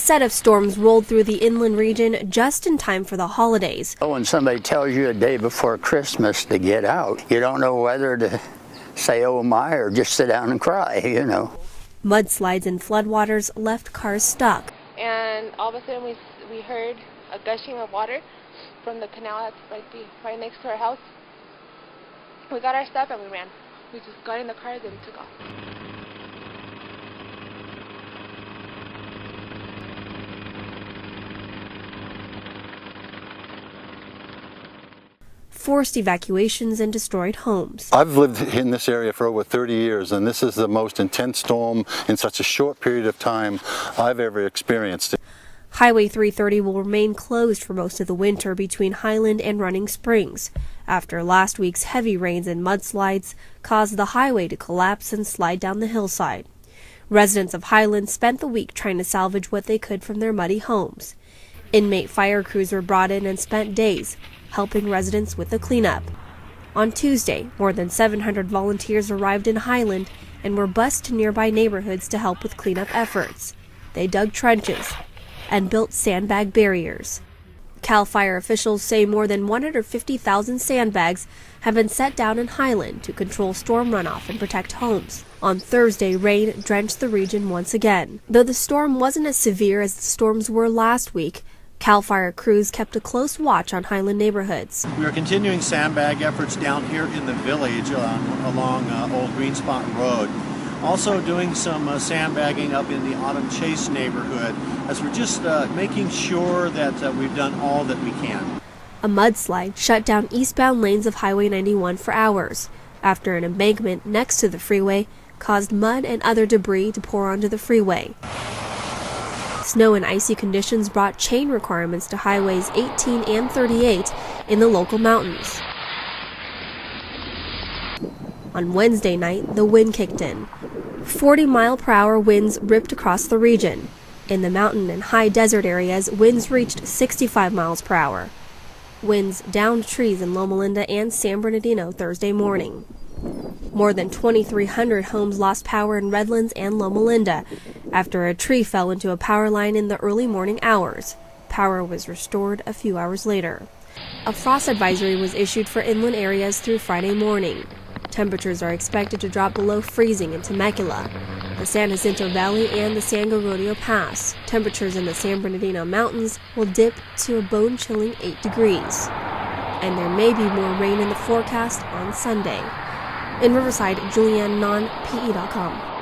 set of storms rolled through the inland region just in time for the holidays. When somebody tells you a day before Christmas to get out, you don't know whether to say, oh my, or just sit down and cry, you know. Mudslides and floodwaters left cars stuck. And all of a sudden we heard a gushing of water from the canal that's right next to our house. We got our stuff and we ran. We just got in the cars and took off. Forced evacuations and destroyed homes. I've lived in this area for over 30 years, and this is the most intense storm in such a short period of time I've ever experienced. Highway 330 will remain closed for most of the winter between Highland and Running Springs, after last week's heavy rains and mudslides caused the highway to collapse and slide down the hillside. Residents of Highland spent the week trying to salvage what they could from their muddy homes. Inmate fire crews were brought in and spent days helping residents with the cleanup. On Tuesday, more than 700 volunteers arrived in Highland and were bused to nearby neighborhoods to help with cleanup efforts. They dug trenches and built sandbag barriers. CAL FIRE officials say more than 150,000 sandbags have been set down in Highland to control storm runoff and protect homes. On Thursday, rain drenched the region once again. Though the storm wasn't as severe as the storms were last week, CAL FIRE crews kept a close watch on Highland neighborhoods. We are continuing sandbag efforts down here in the village along Old Green Spot Road. Also doing some sandbagging up in the Autumn Chase neighborhood as we're just making sure that we've done all that we can. A mudslide shut down eastbound lanes of Highway 91 for hours after an embankment next to the freeway caused mud and other debris to pour onto the freeway. Snow and icy conditions brought chain requirements to highways 18 and 38 in the local mountains. On Wednesday night, the wind kicked in. 40-mile-per-hour winds ripped across the region. In the mountain and high desert areas, winds reached 65 miles per hour. Winds downed trees in Loma Linda and San Bernardino Thursday morning. More than 2,300 homes lost power in Redlands and Loma Linda after a tree fell into a power line in the early morning hours. Power was restored a few hours later. A frost advisory was issued for inland areas through Friday morning. Temperatures are expected to drop below freezing in Temecula, the San Jacinto Valley, and the San Gabriel Pass. Temperatures in the San Bernardino Mountains will dip to a bone-chilling 8 degrees. And there may be more rain in the forecast on Sunday. In Riverside, Julianne Non, PE.com.